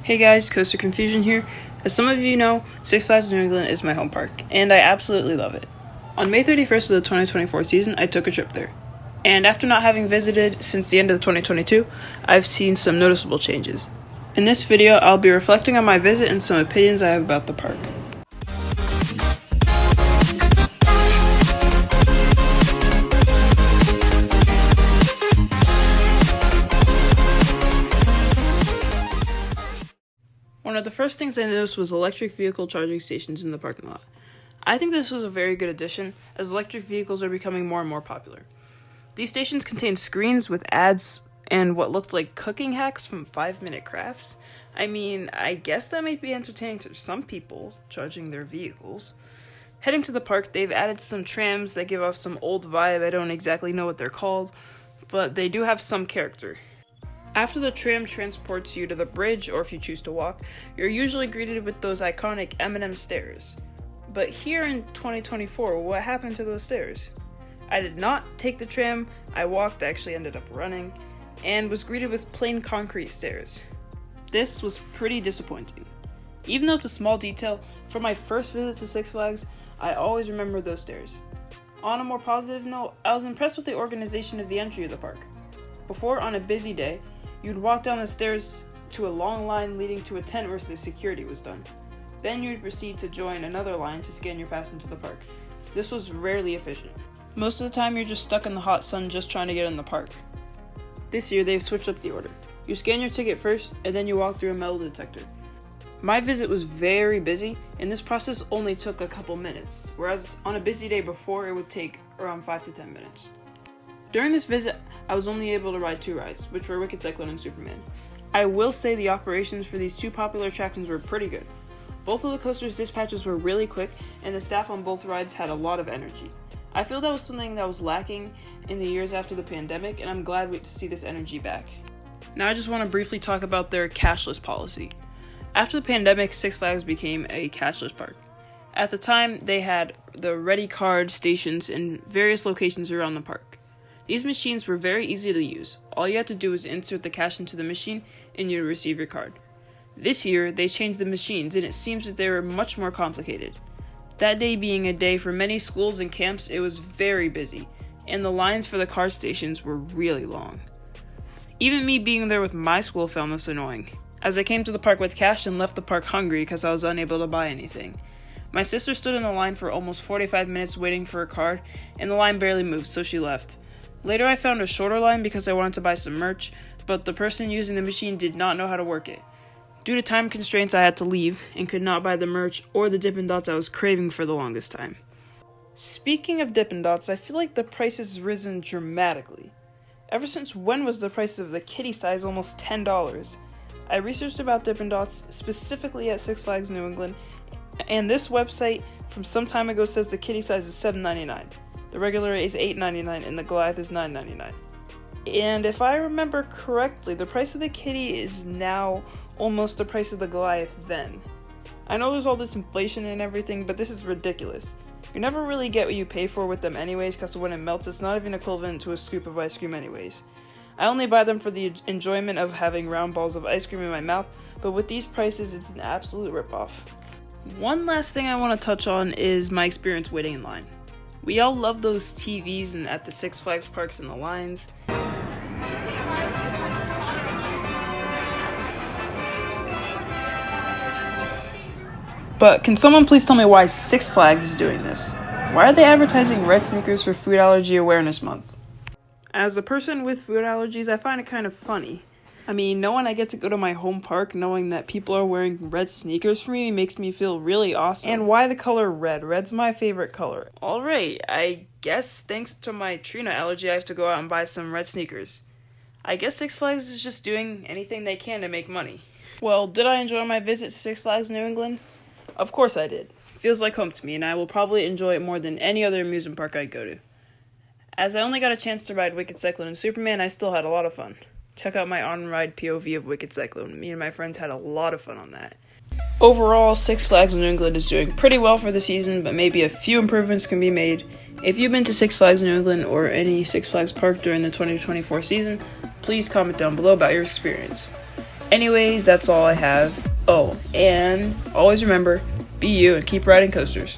Hey guys, Coaster Confusion here. As some of you know, Six Flags New England is my home park, and I absolutely love it. On May 31st of the 2024 season, I took a trip there. And after not having visited since the end of 2022, I've seen some noticeable changes. In this video, I'll be reflecting on my visit and some opinions I have about the park. One of the first things I noticed was electric vehicle charging stations in the parking lot. I think this was a very good addition, as electric vehicles are becoming more and more popular. These stations contain screens with ads and what looked like cooking hacks from 5 Minute Crafts. I mean, I guess that might be entertaining to some people charging their vehicles. Heading to the park, they've added some trams that give off some old vibe. I don't exactly know what they're called, but they do have some character. After the tram transports you to the bridge, or if you choose to walk, you're usually greeted with those iconic M&M stairs. But here in 2024, what happened to those stairs? I did not take the tram, I walked, I actually ended up running, and was greeted with plain concrete stairs. This was pretty disappointing. Even though it's a small detail, for my first visit to Six Flags, I always remember those stairs. On a more positive note, I was impressed with the organization of the entry of the park. Before, on a busy day, you'd walk down the stairs to a long line leading to a tent where the security was done. Then you'd proceed to join another line to scan your pass into the park. This was rarely efficient. Most of the time you're just stuck in the hot sun just trying to get in the park. This year they've switched up the order. You scan your ticket first, and then you walk through a metal detector. My visit was very busy, and this process only took a couple minutes, whereas on a busy day before it would take around 5 to 10 minutes. During this visit, I was only able to ride 2 rides, which were Wicked Cyclone and Superman. I will say the operations for these 2 popular attractions were pretty good. Both of the coaster's dispatches were really quick, and the staff on both rides had a lot of energy. I feel that was something that was lacking in the years after the pandemic, and I'm glad to see this energy back. Now I just want to briefly talk about their cashless policy. After the pandemic, Six Flags became a cashless park. At the time, they had the Ready Card stations in various locations around the park. These machines were very easy to use. All you had to do was insert the cash into the machine and you'd receive your card. This year, they changed the machines and it seems that they were much more complicated. That day being a day for many schools and camps, it was very busy, and the lines for the card stations were really long. Even me being there with my school found this annoying, as I came to the park with cash and left the park hungry because I was unable to buy anything. My sister stood in the line for almost 45 minutes waiting for a card, and the line barely moved, so she left. Later I found a shorter line because I wanted to buy some merch, but the person using the machine did not know how to work it. Due to time constraints, I had to leave and could not buy the merch or the Dippin' Dots I was craving for the longest time. Speaking of Dippin' Dots, I feel like the price has risen dramatically. Ever since when was the price of the kitty size almost $10? I researched about Dippin' Dots specifically at Six Flags New England, and this website from some time ago says the kitty size is $7.99. The regular is $8.99 and the Goliath is $9.99. And if I remember correctly, the price of the kitty is now almost the price of the Goliath then. I know there's all this inflation and everything, but this is ridiculous. You never really get what you pay for with them anyways, because when it melts, it's not even equivalent to a scoop of ice cream anyways. I only buy them for the enjoyment of having round balls of ice cream in my mouth, but with these prices, it's an absolute ripoff. One last thing I want to touch on is my experience waiting in line. We all love those TVs and at the Six Flags parks and the lines. But can someone please tell me why Six Flags is doing this? Why are they advertising red sneakers for Food Allergy Awareness Month? As a person with food allergies, I find it kind of funny. I mean, knowing I get to go to my home park knowing that people are wearing red sneakers for me makes me feel really awesome. And why the color red? Red's my favorite color. Alright, I guess thanks to my Trina allergy I have to go out and buy some red sneakers. I guess Six Flags is just doing anything they can to make money. Well, did I enjoy my visit to Six Flags New England? Of course I did. Feels like home to me, and I will probably enjoy it more than any other amusement park I'd go to. As I only got a chance to ride Wicked Cyclone and Superman, I still had a lot of fun. Check out my on-ride POV of Wicked Cyclone. Me and my friends had a lot of fun on that. Overall, Six Flags New England is doing pretty well for the season, but maybe a few improvements can be made. If you've been to Six Flags New England or any Six Flags park during the 2024 season, please comment down below about your experience. Anyways, that's all I have. Oh, and always remember, be you and keep riding coasters.